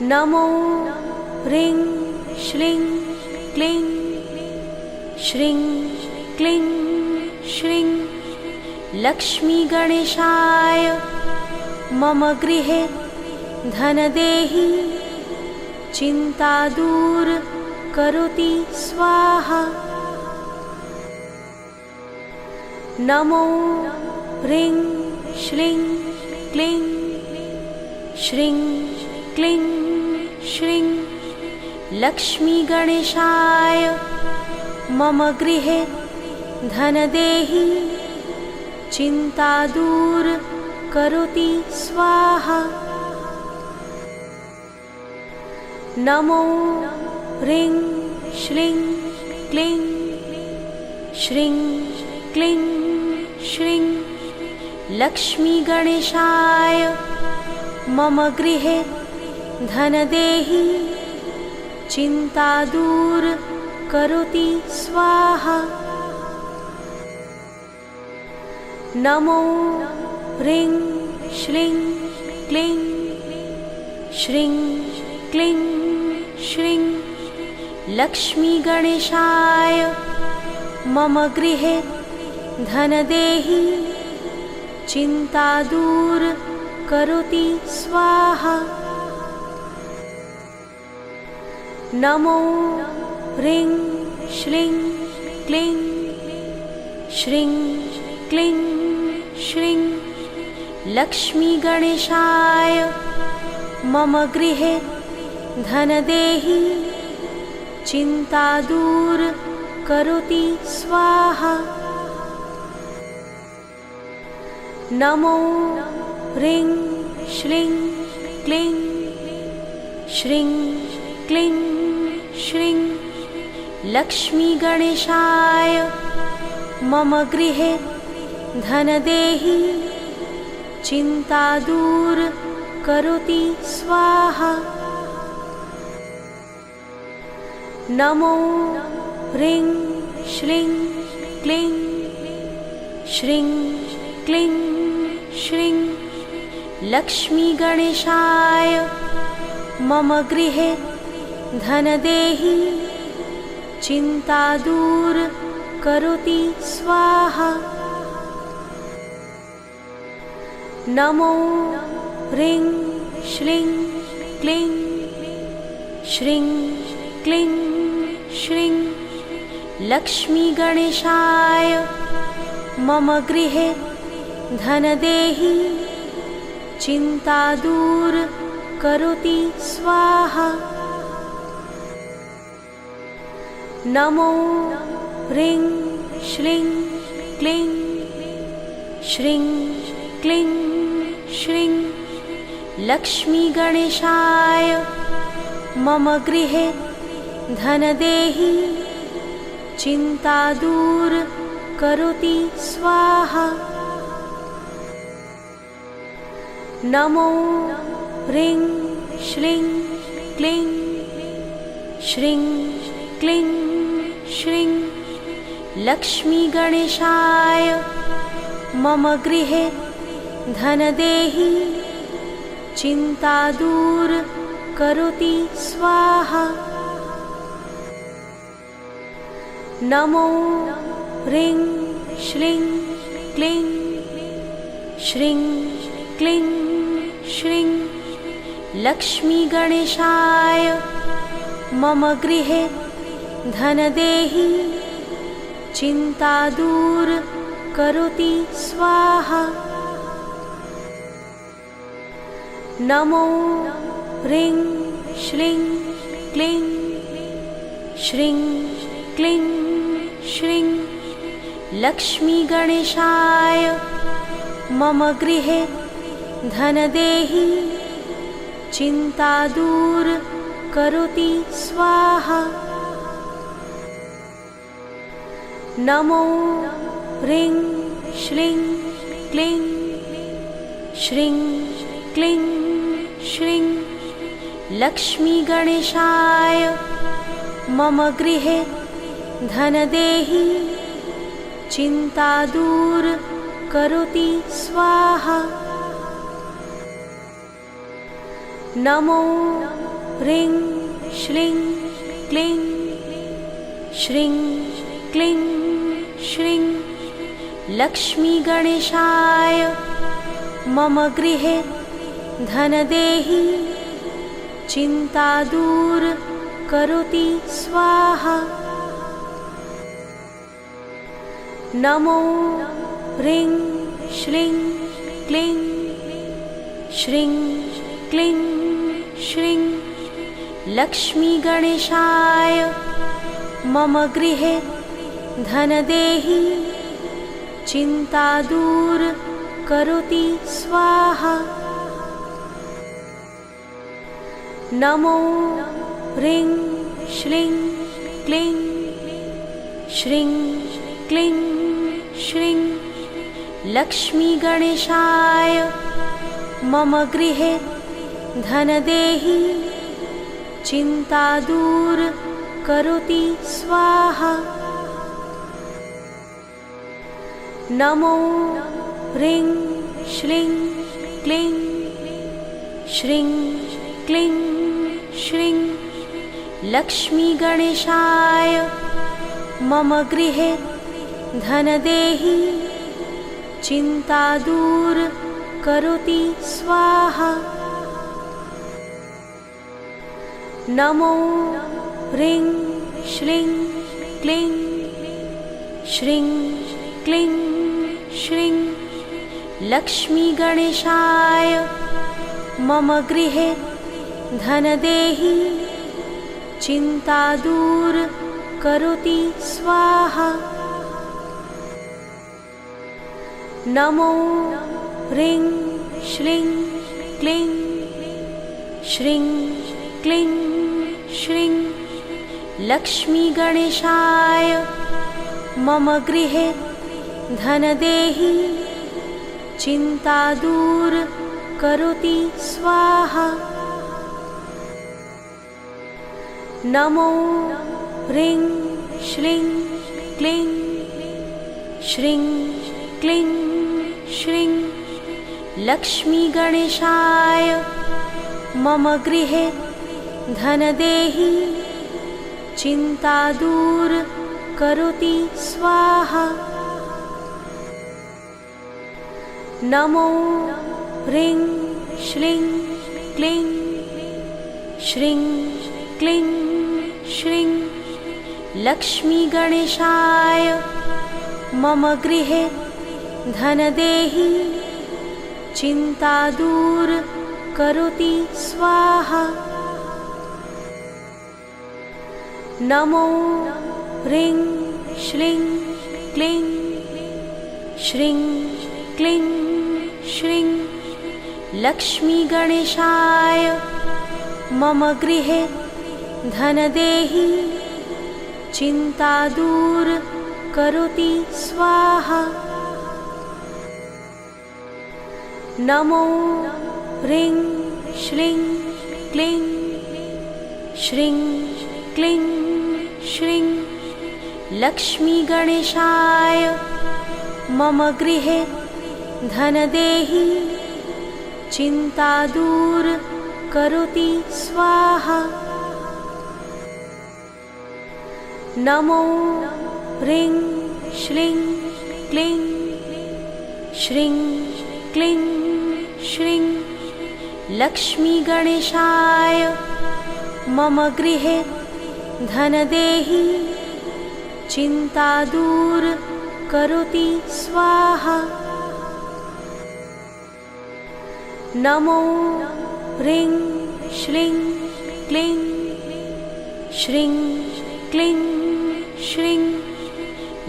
नमो ह्रीं श्रीं क्लीं श्रीं क्लीं श्रीं लक्ष्मीगणेशाय मम गृहे धनदेहि चिन्ता दूर करोति स्वाहा। नमो ह्रीं श्रीं क्लीं श्रीं क्लीं श्रीं लक्ष्मीगणेशाय मम गृहे धनदेहि चिन्ता दूर करोति स्वाहा। नमो ह्रीं श्रीं क्लीं श्रीं क्लीं श्रीं लक्ष्मीगणेशाय मम गृहे धनदेहि चिन्ता दूर करोति स्वाहा। नमो ह्रीं श्रीं क्लीं श्रीं क्लीं श्रीं लक्ष्मीगणेशाय मम गृहे धनदेहि चिन्ता दूर करोति स्वाहा। नमो ह्रीं श्रीं क्लीं श्रीं क्लीं श्रीं लक्ष्मीगणेशाय मम गृहे धनदेहि चिन्ता दूर करोति स्वाहा। नमो ह्रीं श्रीं क्लीं श्रीं क्लीं श्रीं लक्ष्मीगणेशाय मम गृहे धनदेहि चिन्ता दूर करोति स्वाहा। नमो ह्रीं श्रीं क्लीं श्रीं क्लीं श्रीं लक्ष्मीगणेशाय मम गृहे धनदेहि चिन्ता दूर करोति स्वाहा। नमो ह्रीं श्रीं क्लीं श्रीं क्लीं श्रीं लक्ष्मीगणेशाय मम गृहे धनदेहि चिन्ता दूर करोति स्वाहा। नमो ह्रीं श्रीं क्लीं श्रीं क्लीं श्रीं लक्ष्मीगणेशाय मम गृहे धनदेहि चिन्ता दूर करोति स्वाहा। नमो ह्रीं श्रीं क्लीं श्रीं क्लीं श्रीं लक्ष्मीगणेशाय मम गृहे धनदेहि चिन्ता दूर करोति स्वाहा। नमो ह्रीं श्रीं क्लीं श्रीं क्लीं श्रीं लक्ष्मीगणेशाय मम गृहे धनदेहि चिन्ता दूर करोति स्वाहा। नमो ह्रीं श्रीं क्लीं श्रीं क्लीं श्रीं लक्ष्मीगणेशाय मम गृहे धनदेहि चिन्ता दूर करोति स्वाहा। नमो ह्रीं श्रीं क्लीं श्रीं क्लीं श्रीं लक्ष्मीगणेशाय मम गृहे धनदेहि चिन्ता दूर करोति स्वाहा। नमो ह्रीं श्रीं क्लीं श्रीं क्लीं श्रीं लक्ष्मीगणेशाय मम गृहे धनदेहि चिन्ता दूर करोति स्वाहा। नमो ह्रीं श्रीं क्लीं श्रीं क्लीं श्रीं लक्ष्मीगणेशाय मम गृहे धनदेहि चिन्ता दूर करोति स्वाहा। नमो ह्रीं श्रीं क्लीं श्रीं क्लीं श्रीं लक्ष्मीगणेशाय मम गृहे धनदेहि चिन्ता दूर करोति स्वाहा। नमो ह्रीं श्रीं क्लीं श्रीं क्लीं श्रीं लक्ष्मीगणेशाय मम गृहे धनदेहि चिन्ता दूर करोति स्वाहा। नमो ह्रीं श्रीं क्लीं श्रीं क्लीं श्रीं लक्ष्मीगणेशाय मम गृहे धनदेहि चिन्ता दूर करोति स्वाहा। नमो ह्रीं श्रीं क्लीं श्रीं क्लीं श्रीं लक्ष्मीगणेशाय मम गृहे धनदेहि चिन्ता दूर करोति स्वाहा। नमो ह्रीं श्रीं क्लीं श्रीं क्लीं श्रीं लक्ष्मीगणेशाय मम गृहे धनदेहि चिन्ता दूर करोति स्वाहा। नमो ह्रीं श्रीं क्लीं श्रीं क्लीं श्रीं लक्ष्मीगणेशाय मम गृहे धनदेहि चिन्ता दूर करोति स्वाहा। नमो ह्रीं श्रीं क्लीं श्रीं क्लीं श्रीं लक्ष्मीगणेशाय मम गृहे धनदेहि चिन्ता दूर करोति स्वाहा। नमो ह्रीं श्रीं क्लीं श्रीं क्लीं श्रीं लक्ष्मीगणेशाय मम गृहे धनदेहि चिन्ता दूर करोति स्वाहा। नमो ह्रीं श्रीं क्लीं श्रीं क्लीं श्रीं लक्ष्मीगणेशाय मम गृहे धनदेहि चिन्ता दूर करोति स्वाहा। नमो ह्रीं श्रीं क्लीं श्रीं क्लीं श्रीं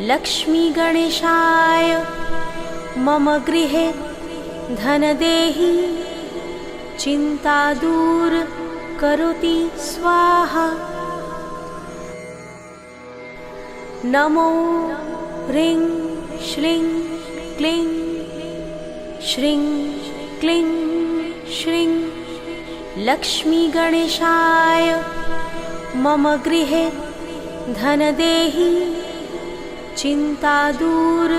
लक्ष्मीगणेशाय मम गृहे धनदेहि चिन्ता दूर करोति स्वाहा। नमो ह्रीं श्रीं क्लीं श्रीं क्लीं श्रीं लक्ष्मीगणेशाय मम गृहे धनदेहि चिन्ता दूर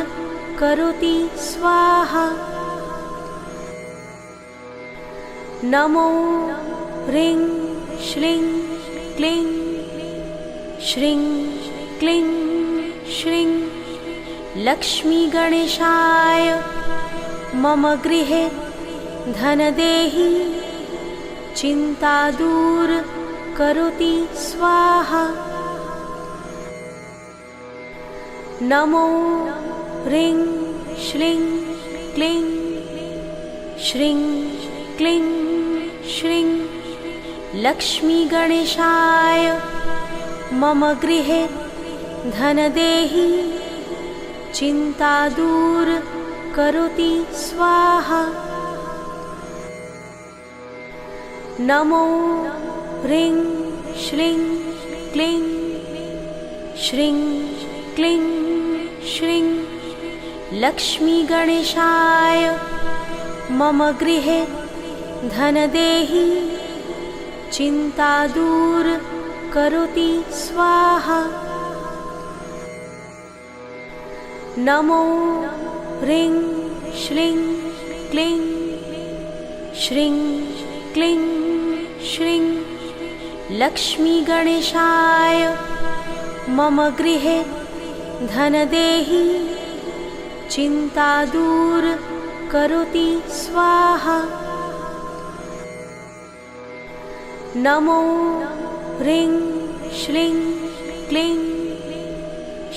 करोति स्वाहा। नमो ह्रीं श्रीं क्लीं श्रीं क्लीं श्रीं लक्ष्मीगणेशाय मम गृहे धनदेहि चिन्ता दूर करोति स्वाहा। नमो ह्रीं श्रीं क्लीं श्रीं क्लीं श्रीं लक्ष्मीगणेशाय मम गृहे धनदेहि चिन्ता दूर करोति स्वाहा। नमो ह्रीं श्रीं क्लीं श्रीं क्लीं श्रीं लक्ष्मीगणेशाय मम गृहे धनदेहि चिन्ता दूर करोति स्वाहा। नमो ह्रीं श्रीं क्लीं श्रीं क्लीं श्रीं लक्ष्मीगणेशाय मम गृहे धनदेहि चिन्ता दूर करोति स्वाहा। नमो ह्रीं श्रीं क्लीं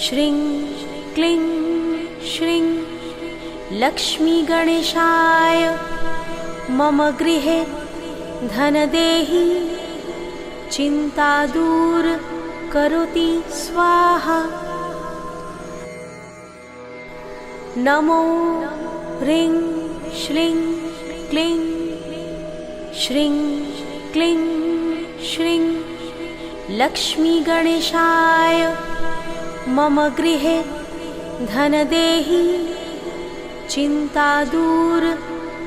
श्रीं क्लीं श्रीं लक्ष्मीगणेशाय मम गृहे धनदेहि चिन्ता दूर करोति स्वाहा। नमो ह्रीं श्रीं क्लीं श्रीं क्लीं श्रीं लक्ष्मीगणेशाय मम गृहे धनदेहि चिन्ता दूर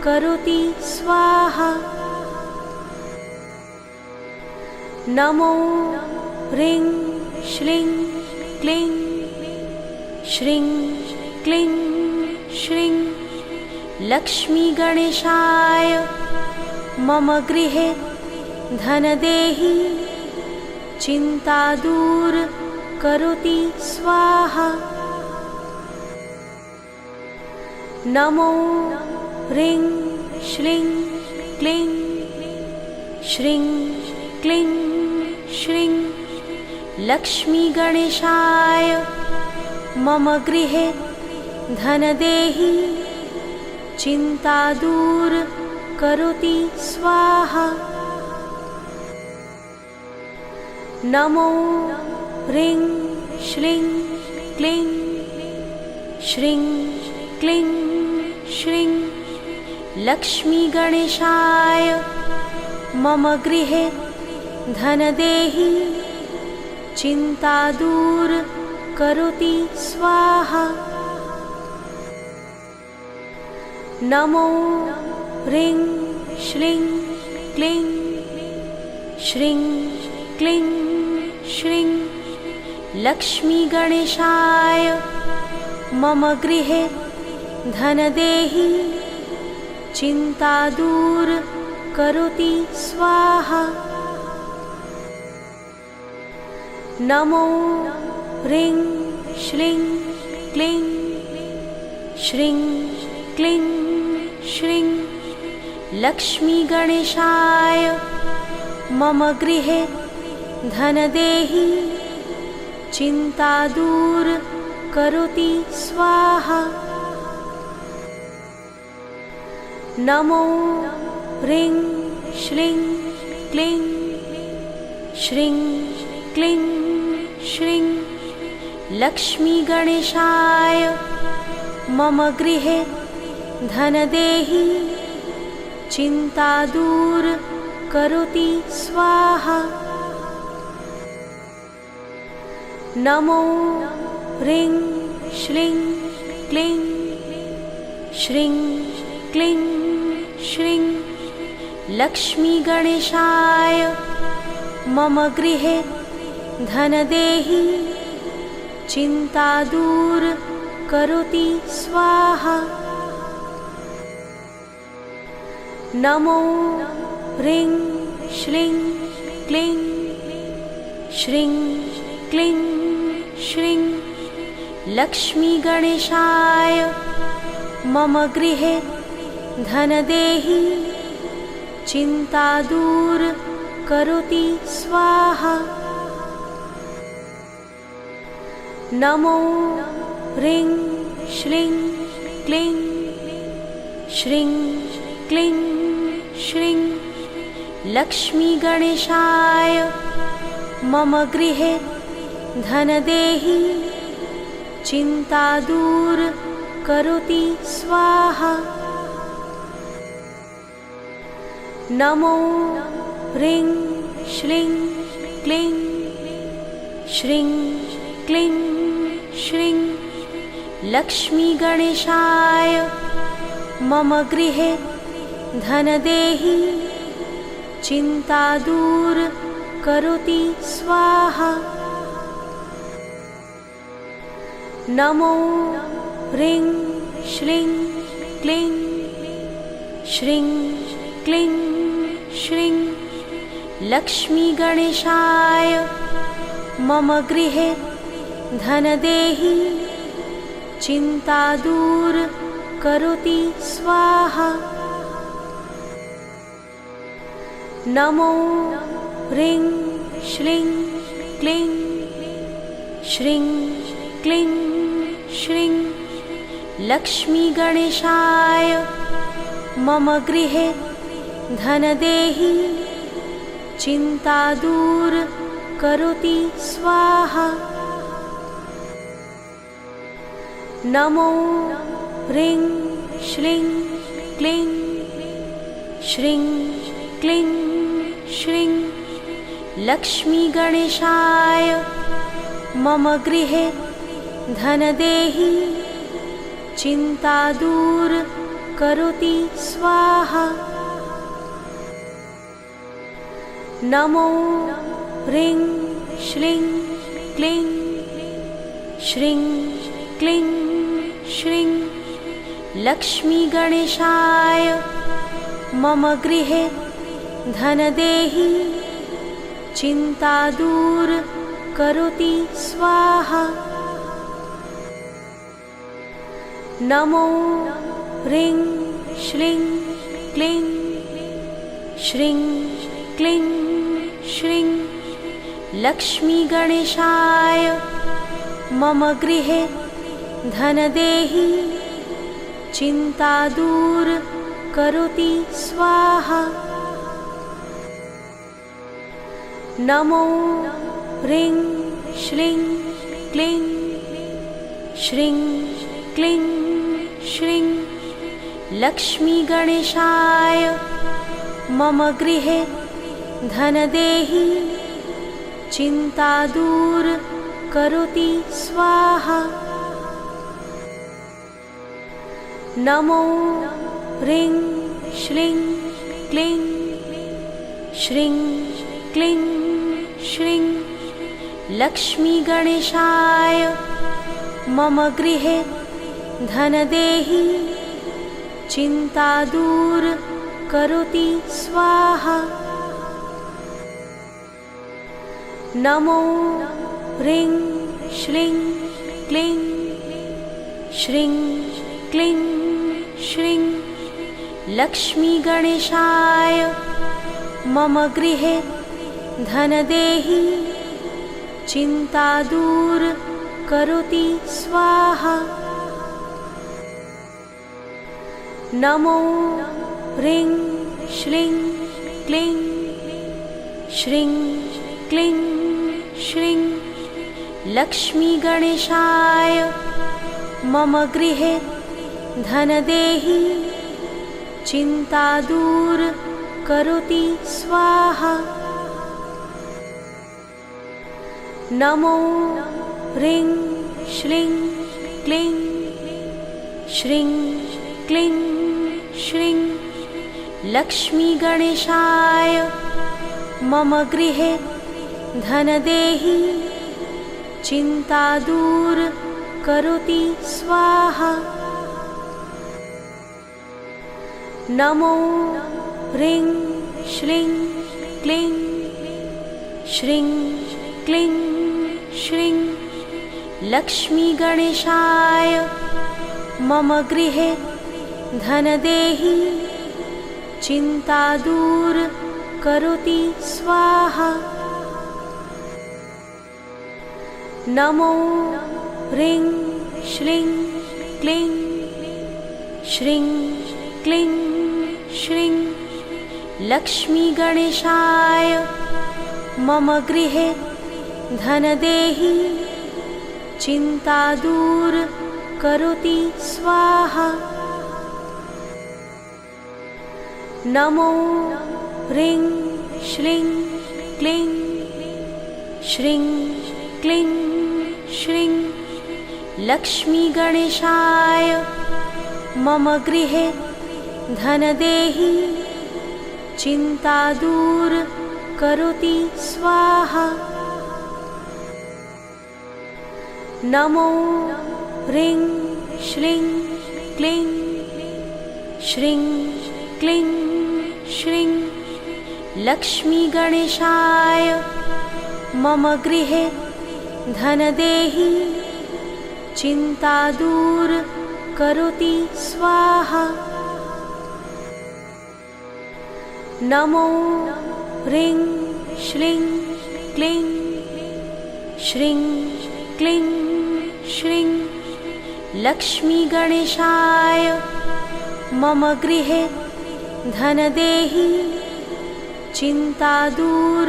करोति स्वाहा। नमो ह्रीं श्रीं क्लीं श्रीं क्लीं श्रीं लक्ष्मीगणेशाय मम गृहे धनदेहि चिन्ता दूर करोति स्वाहा। नमो ह्रीं श्रीं क्लीं श्रीं क्लीं श्रीं लक्ष्मीगणेशाय मम गृहे धनदेहि चिन्ता दूर करोति स्वाहा। नमो ह्रीं श्रीं क्लीं श्रीं क्लीं श्रीं लक्ष्मीगणेशाय मम गृहे धनदेहि चिन्ता दूर करोति स्वाहा। नमो ह्रीं श्रीं क्लीं श्रीं क्लीं श्रीं लक्ष्मीगणेशाय मम गृहे धनदेहि चिन्ता दूर करोति स्वाहा। नमो ह्रीं श्रीं क्लीं श्रीं क्लीं श्रीं लक्ष्मीगणेशाय मम गृहे धनदेहि चिन्ता दूर करोति स्वाहा। नमो ह्रीं श्रीं क्लीं श्रीं क्लीं श्रीं लक्ष्मीगणेशाय मम गृहे धनदेहि चिन्ता दूर करोति स्वाहा। नमो ह्रीं श्रीं क्लीं श्रीं क्लीं श्रीं लक्ष्मीगणेशाय मम गृहे धनदेहि चिन्ता दूर करोति स्वाहा। नमो ह्रीं श्रीं क्लीं श्रीं क्लीं श्रीं लक्ष्मीगणेशाय मम गृहे धनदेहि चिन्ता दूर करोति स्वाहा। नमो ह्रीं श्रीं क्लीं श्रीं क्लीं श्रीं लक्ष्मीगणेशाय मम गृहे धनदेहि चिन्ता दूर करोति स्वाहा। नमो ह्रीं श्रीं क्लीं श्रीं क्लीं श्रीं लक्ष्मीगणेशाय मम गृहे धनदेहि चिन्ता दूर करोति स्वाहा। नमो ह्रीं श्रीं क्लीं श्रीं क्लीं श्रीं लक्ष्मीगणेशाय मम गृहे धनदेहि चिन्ता दूर करोति स्वाहा। नमो ह्रीं श्रीं क्लीं श्रीं क्लीं श्रीं लक्ष्मीगणेशाय मम गृहे धनदेहि चिन्ता दूर करोति स्वाहा। नमो ह्रीं श्रीं क्लीं श्रीं क्लीं श्रीं लक्ष्मीगणेशाय मम गृहे धनदेहि चिन्ता दूर करोति स्वाहा। नमो ह्रीं श्रीं क्लीं श्रीं क्लीं श्रीं लक्ष्मीगणेशाय मम गृहे धनदेहि चिन्ता दूर करोति स्वाहा। नमो ह्रीं श्रीं क्लीं श्रीं क्लीं श्रीं लक्ष्मीगणेशाय मम गृहे धनदेहि चिन्ता दूर करोति स्वाहा। नमो ह्रीं श्रीं क्लीं श्रीं क्लीं श्रीं लक्ष्मीगणेशाय मम गृहे धनदेहि चिन्ता दूर करोति स्वाहा। नमो ह्रीं श्रीं क्लीं श्रीं क्लीं श्रीं लक्ष्मीगणेशाय मम गृहे धनदेहि चिन्ता दूर करोति स्वाहा। नमो ह्रीं श्रीं क्लीं श्रीं क्लीं श्रीं लक्ष्मीगणेशाय मम गृहे धनदेहि चिन्ता दूर करोति स्वाहा। नमो ह्रीं श्रीं क्लीं श्रीं क्लीं श्रीं लक्ष्मीगणेशाय मम गृहे धनदेहि चिन्ता दूर करोति स्वाहा। नमो ह्रीं श्रीं क्लीं श्रीं क्लीं श्रीं लक्ष्मीगणेशाय मम गृहे धनदेहि चिन्ता दूर करोति स्वाहा। नमो ह्रीं श्रीं क्लीं श्रीं क्लीं श्रीं लक्ष्मीगणेशाय मम गृहे धनदेहि चिन्ता दूर करोति स्वाहा। नमो ह्रीं श्रीं क्लीं श्रीं क्लीं श्रीं लक्ष्मीगणेशाय मम गृहे धनदेहि चिन्ता दूर करोति स्वाहा। नमो ह्रीं श्रीं क्लीं श्रीं क्लीं श्रीं लक्ष्मीगणेशाय मम गृहे धनदेहि चिन्ता दूर करोति स्वाहा। नमो ह्रीं श्रीं क्लीं श्रीं क्लीं श्रीं लक्ष्मीगणेशाय मम गृहे धनदेहि चिन्ता दूर करोति स्वाहा। नमो ह्रीं श्रीं क्लीं श्रीं क्लीं श्रीं लक्ष्मीगणेशाय मम गृहे धनदेहि चिन्ता दूर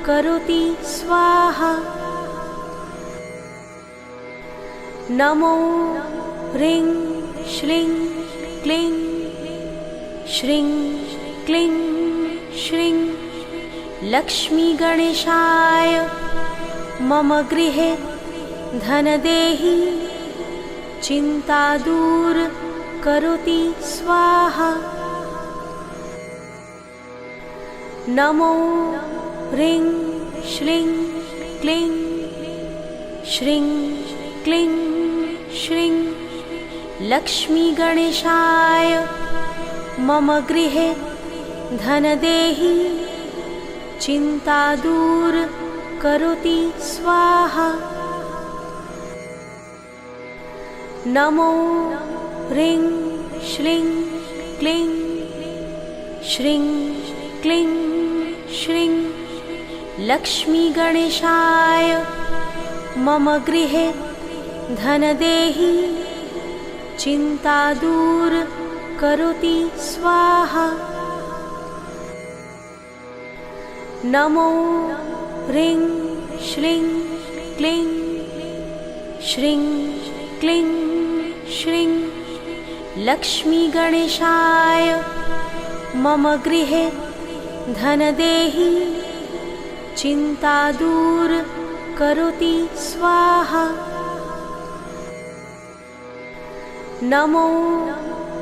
करोति स्वाहा। नमो ह्रीं श्रीं क्लीं श्रीं क्लीं श्रीं लक्ष्मीगणेशाय मम गृहे धनदेहि चिन्ता दूर करोति स्वाहा। नमो ह्रीं श्रीं क्लीं श्रीं क्लीं श्रीं लक्ष्मीगणेशाय मम गृहे धनदेहि चिन्ता दूर करोति स्वाहा। नमो ह्रीं श्रीं क्लीं श्रीं क्लीं श्रीं लक्ष्मीगणेशाय मम गृहे धनदेहि चिन्ता दूर करोति स्वाहा। नमो ह्रीं श्रीं क्लीं श्रीं क्लीं श्रीं लक्ष्मीगणेशाय मम गृहे धनदेहि चिन्ता दूर करोति स्वाहा। नमो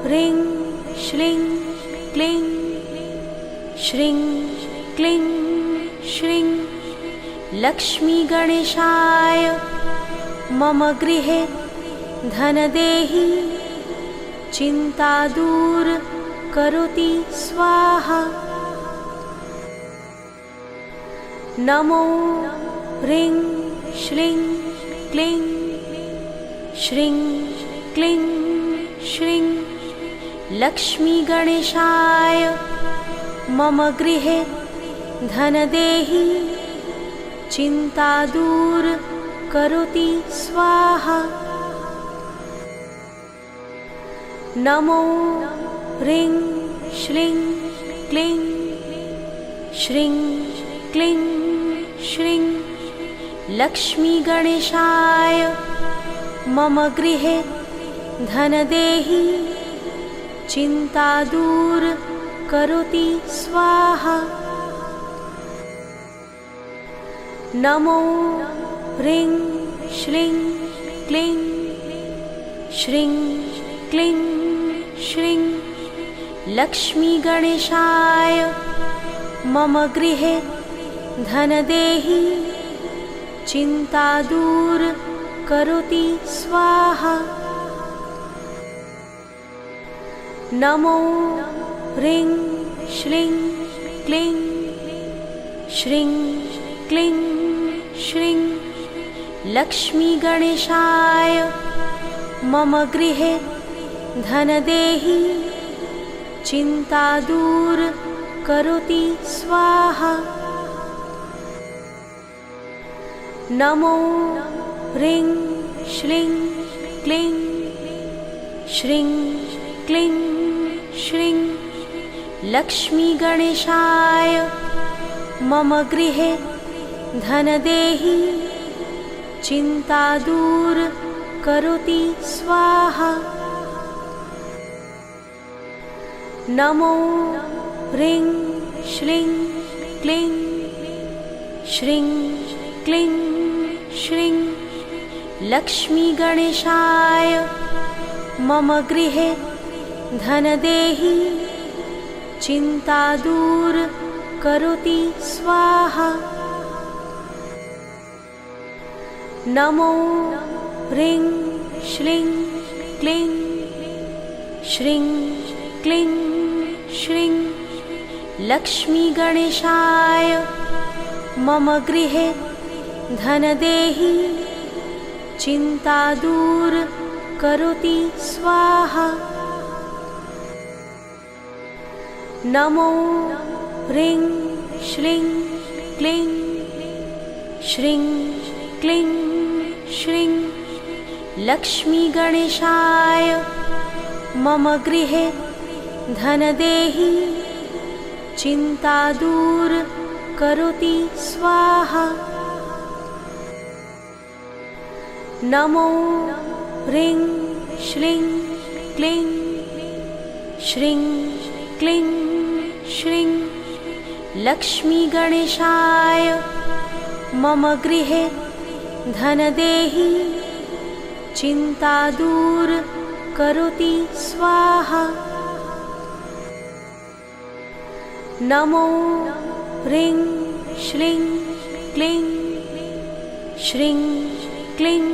ह्रीं श्रीं क्लीं श्रीं क्लीं श्रीं लक्ष्मीगणेशाय मम गृहे धनदेहि चिन्ता दूर करोति स्वाहा। नमो ह्रीं श्रीं क्लीं श्रीं क्लीं श्रीं लक्ष्मीगणेशाय मम गृहे धनदेहि चिन्ता दूर करोति स्वाहा। नमो ह्रीं श्रीं क्लीं श्रीं क्लीं श्रीं लक्ष्मीगणेशाय मम गृहे धनदेहि चिन्ता दूर करोति स्वाहा। नमो ह्रीं श्रीं क्लीं श्रीं क्लीं श्रीं लक्ष्मीगणेशाय मम गृहे धनदेहि चिन्ता दूर करोति स्वाहा। नमो ह्रीं श्रीं क्लीं श्रीं क्लीं श्रीं लक्ष्मीगणेशाय मम गृहे धनदेहि चिन्ता दूर करोति स्वाहा। नमो ह्रीं श्रीं क्लीं श्रीं क्लीं श्रीं लक्ष्मीगणेशाय मम गृहे धनदेहि चिन्ता दूर करोति स्वाहा। नमो ह्रीं श्रीं क्लीं श्रीं क्लीं श्रीं लक्ष्मीगणेशाय मम गृहे धनदेहि चिन्ता दूर करोति स्वाहा। नमो ह्रीं श्रीं क्लीं श्रीं क्लीं श्रीं लक्ष्मीगणेशाय मम गृहे धनदेहि चिन्ता दूर करोति स्वाहा। नमो ह्रीं श्रीं क्लीं श्रीं क्लीं श्रीं लक्ष्मीगणेशाय मम गृहे धनदेहि चिन्ता दूर करोति स्वाहा। नमो ह्रीं श्रीं क्लीं श्रीं क्लीं श्रीं लक्ष्मीगणेशाय मम गृहे धनदेहि चिन्ता दूर करोति स्वाहा। नमो ह्रीं श्रीं क्लीं श्रीं क्लीं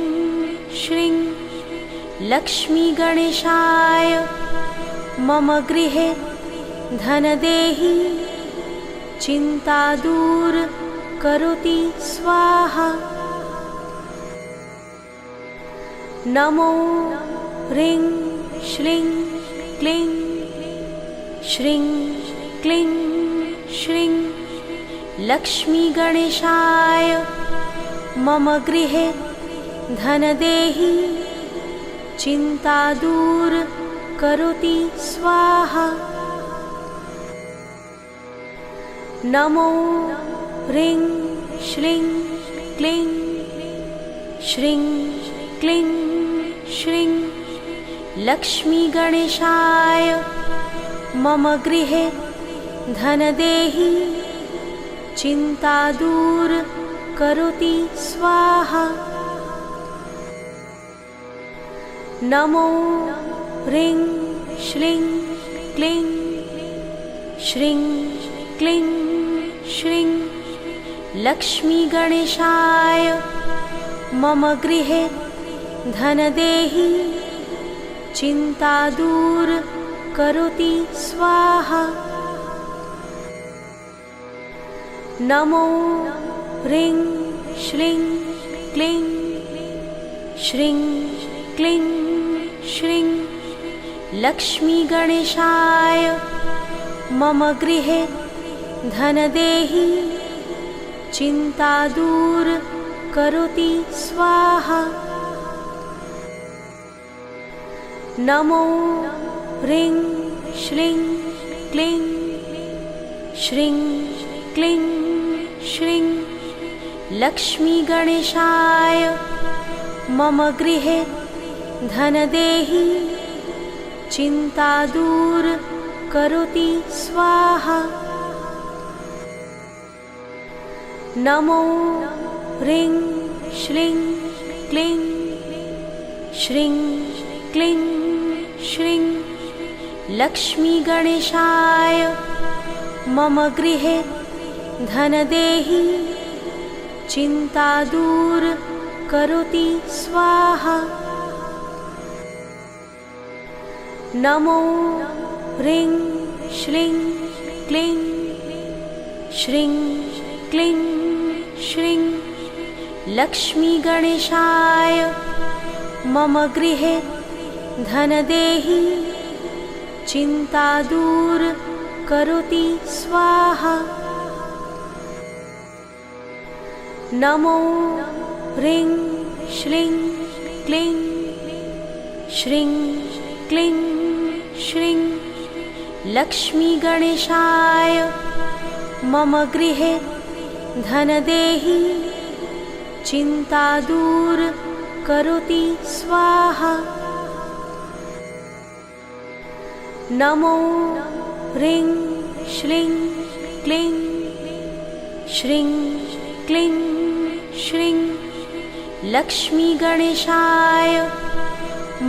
श्रीं लक्ष्मीगणेशाय मम गृहे धनदेहि चिन्ता दूर करोति स्वाहा। नमो ह्रीं श्रीं क्लीं श्रीं क्लीं श्रीं लक्ष्मीगणेशाय मम गृहे धनदेहि चिन्ता दूर करोति स्वाहा। नमो ह्रीं श्रीं क्लीं श्रीं क्लीं श्रीं लक्ष्मीगणेशाय मम गृहे धनदेहि चिन्ता दूर करोति स्वाहा। नमो ह्रीं श्रीं क्लीं श्रीं क्लीं श्रीं लक्ष्मीगणेशाय मम गृहे धनदेहि चिन्ता दूर करोति स्वाहा। नमो ह्रीं श्रीं क्लीं श्रीं क्लीं श्रीं लक्ष्मीगणेशाय मम गृहे धनदेहि चिन्ता दूर करोति स्वाहा। नमो ह्रीं श्रीं क्लीं श्रीं क्लीं श्रीं लक्ष्मीगणेशाय मम गृहे धनदेहि चिन्ता दूर करोति स्वाहा। नमो ह्रीं श्रीं क्लीं श्रीं क्लीं श्रीं लक्ष्मीगणेशाय मम गृहे धनदेहि चिन्ता दूर करोति स्वाहा। नमो ह्रीं श्रीं क्लीं श्रीं क्लीं श्रीं लक्ष्मीगणेशाय मम गृहे धनदेहि चिन्ता दूर करोति स्वाहा। नमो ह्रीं श्रीं क्लीं श्रीं क्लीं श्रीं लक्ष्मीगणेशाय मम गृहे धनदेहि चिन्ता दूर करोति स्वाहा। नमो ह्रीं श्रीं क्लीं श्रीं क्लीं श्रीं लक्ष्मीगणेशाय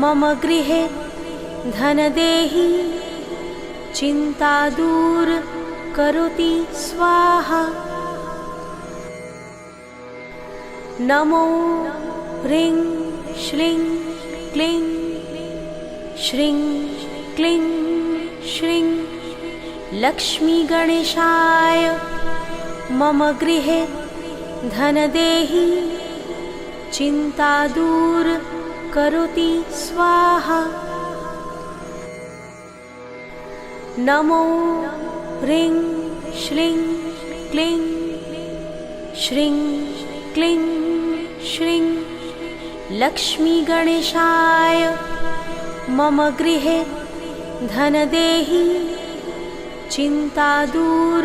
मम गृहे धनदेहि चिन्ता दूर करोति स्वाहा। नमो ह्रीं श्रीं क्लीं श्रीं क्लीं श्रीं लक्ष्मीगणेशाय मम गृहे धनदेहि चिन्ता दूर करोति स्वाहा। नमो ह्रीं श्रीं क्लीं श्रीं क्लीं श्रीं लक्ष्मीगणेशाय मम गृहे धनदेहि चिन्ता दूर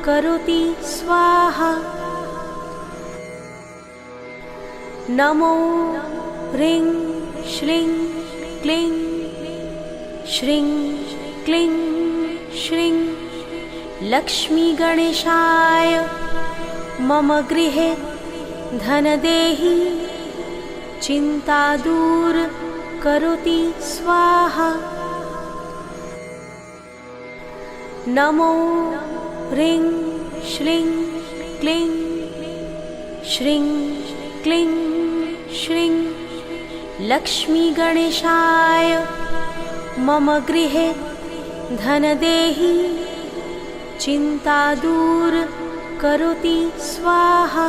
करोति स्वाहा। नमो ह्रीं श्रीं क्लीं श्रीं क्लीं श्रीं लक्ष्मीगणेशाय मम गृहे धनदेहि चिन्ता दूर करोति स्वाहा। नमो ह्रीं श्रीं क्लीं श्रीं क्लीं श्रीं लक्ष्मीगणेशाय मम गृहे धनदेहि चिन्ता दूर करोति स्वाहा।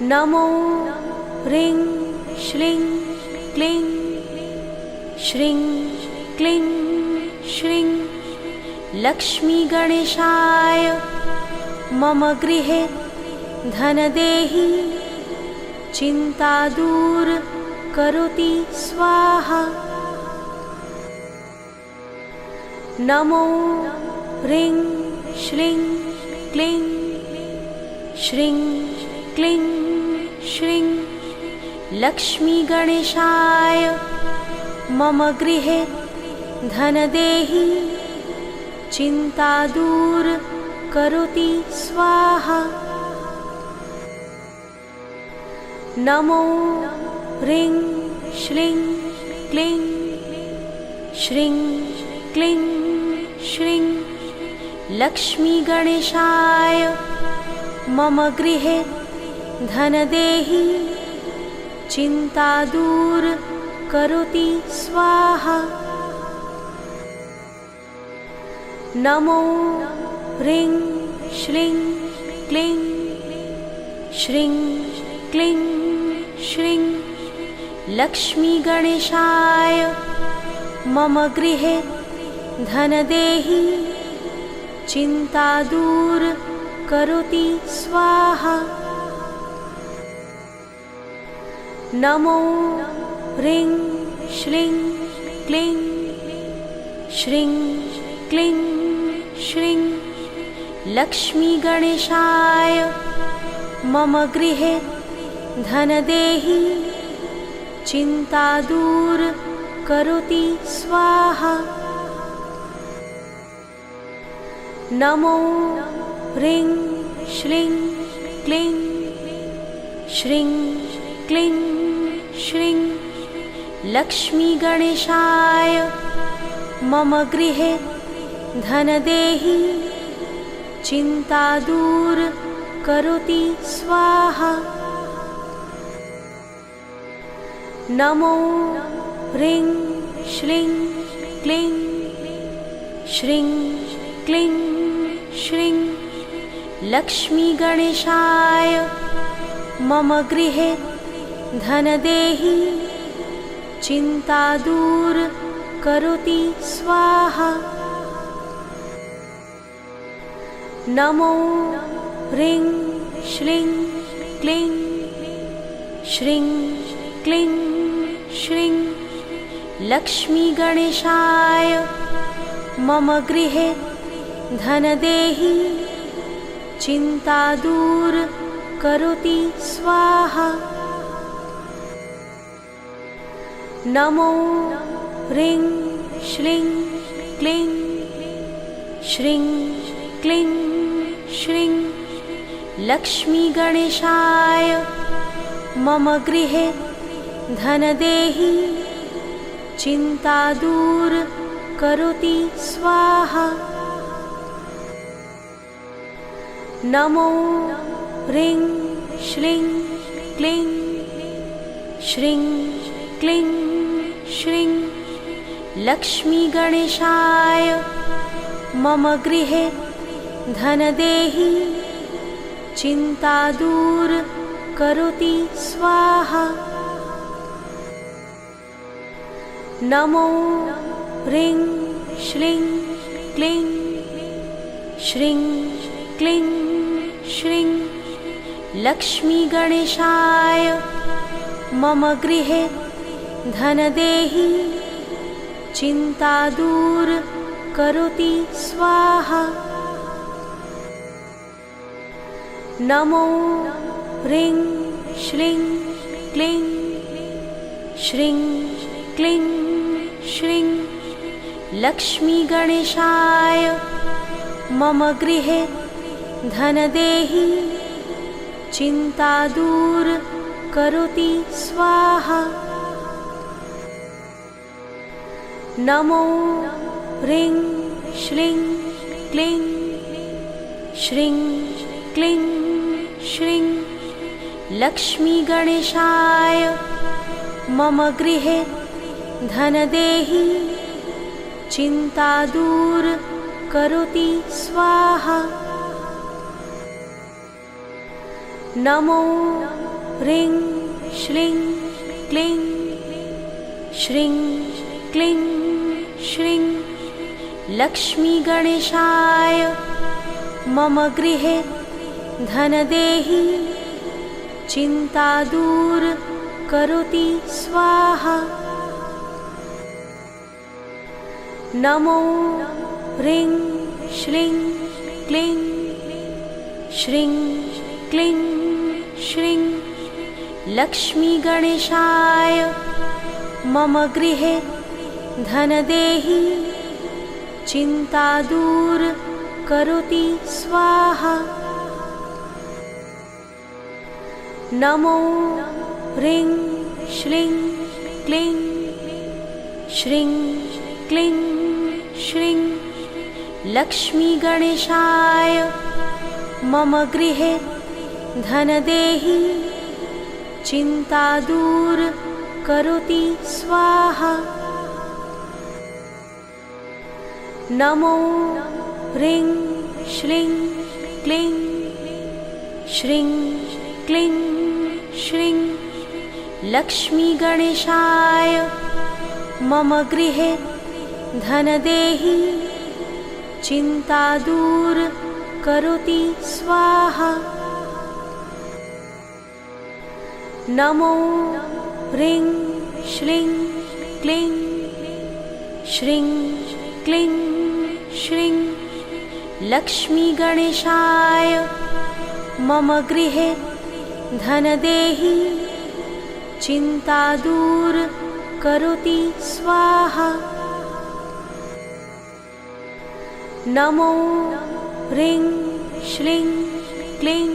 नमो ह्रीं श्रीं क्लीं श्रीं क्लीं श्रीं लक्ष्मीगणेशाय मम गृहे धनदेहि चिन्ता दूर करोति स्वाहा। नमो ह्रीं श्रीं क्लीं श्रीं क्लीं श्रीं लक्ष्मीगणेशाय मम गृहे धनदेहि चिन्ता दूर करोति स्वाहा। नमो ह्रीं श्रीं क्लीं श्रीं क्लीं श्रीं लक्ष्मीगणेशाय मम गृहे धनदेहि चिन्ता दूर करोति स्वाहा। नमो ह्रीं श्रीं क्लीं श्रीं क्लीं श्रीं लक्ष्मीगणेशाय मम गृहे धनदेहि चिन्ता दूर करोति स्वाहा। नमो ह्रीं श्रीं क्लीं श्रीं क्लीं श्रीं लक्ष्मीगणेशाय मम गृहे धनदेहि चिन्ता दूर करोति स्वाहा। नमो ह्रीं श्रीं क्लीं श्रीं क्लीं श्रीं लक्ष्मीगणेशाय मम गृहे धनदेहि चिन्ता दूर करोति स्वाहा। नमो ह्रीं श्रीं क्लीं श्रीं क्लीं श्रीं लक्ष्मीगणेशाय मम गृहे धनदेहि चिन्ता दूर करोति स्वाहा। नमो ह्रीं श्रीं क्लीं श्रीं क्लीं श्रीं लक्ष्मीगणेशाय मम गृहे धनदेहि चिन्ता दूर करोति स्वाहा। नमो ह्रीं श्रीं क्लीं श्रीं क्लीं श्रीं लक्ष्मीगणेशाय मम गृहे धनदेहि चिन्ता दूर करोति स्वाहा। नमो ह्रीं श्रीं क्लीं श्रीं क्लीं श्रीं लक्ष्मीगणेशाय मम गृहे धनदेहि चिन्ता दूर करोति स्वाहा। नमो ह्रीं श्रीं क्लीं श्रीं क्लीं श्रीं लक्ष्मीगणेशाय मम गृहे धनदेहि चिन्ता दूर करोति स्वाहा। नमो ह्रीं श्रीं क्लीं श्रीं क्लीं श्रीं लक्ष्मीगणेशाय मम गृहे धनदेहि चिन्ता दूर करोति स्वाहा। नमो ह्रीं श्रीं क्लीं श्रीं क्लीं श्रीं लक्ष्मीगणेशाय मम गृहे धनदेहि चिन्ता दूर करोति स्वाहा। नमो ह्रीं श्रीं क्लीं श्रीं क्लीं श्रीं लक्ष्मीगणेशाय मम गृहे धनदेहि चिन्ता दूर करोति स्वाहा। नमो ह्रीं श्रीं क्लीं श्रीं क्लीं श्रीं लक्ष्मीगणेशाय मम गृहे धनदेहि चिन्ता दूर करोति स्वाहा। नमो ह्रीं श्रीं क्लीं श्रीं क्लीं श्रीं लक्ष्मीगणेशाय मम गृहे धनदेहि चिन्ता दूर करोति स्वाहा। नमो ह्रीं श्रीं क्लीं श्रीं क्लीं श्रीं लक्ष्मीगणेशाय मम गृहे धनदेहि चिन्ता दूर करोति स्वाहा। नमो ह्रीं श्रीं क्लीं श्रीं क्लीं श्रीं लक्ष्मीगणेशाय मम गृहे धनदेहि चिन्ता दूर करोति स्वाहा। नमो ह्रीं श्रीं क्लीं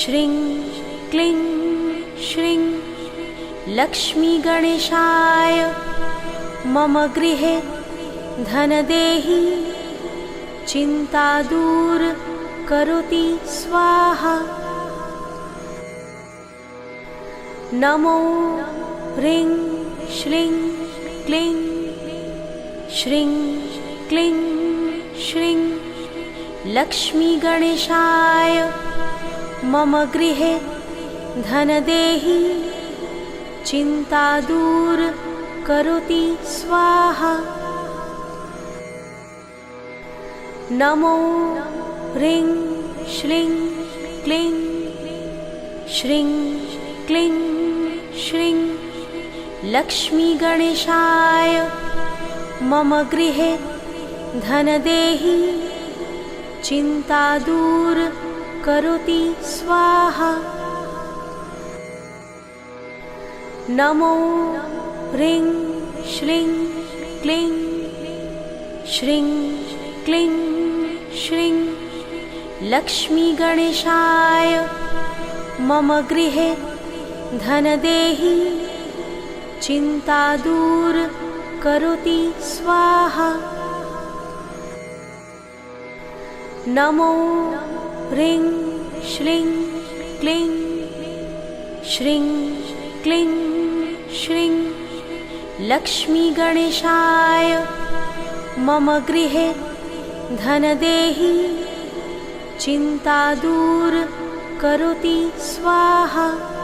श्रीं क्लीं श्रीं लक्ष्मीगणेशाय मम गृहे धनदेहि चिन्ता दूर करोति स्वाहा। नमो ह्रीं श्रीं क्लीं श्रीं क्लीं श्रीं लक्ष्मीगणेशाय मम गृहे धनदेहि चिन्ता दूर करोति स्वाहा। नमो ह्रीं श्रीं क्लीं श्रीं क्लीं श्रीं लक्ष्मीगणेशाय मम गृहे धनदेहि चिन्ता दूर करोति स्वाहा। नमो ह्रीं श्रीं क्लीं श्रीं क्लीं श्रीं लक्ष्मीगणेशाय मम गृहे धनदेहि चिन्ता दूर करोति स्वाहा। नमो ह्रीं श्रीं क्लीं श्रीं क्लीं श्रीं लक्ष्मीगणेशाय मम गृहे धनदेहि चिन्ता दूर करोति स्वाहा।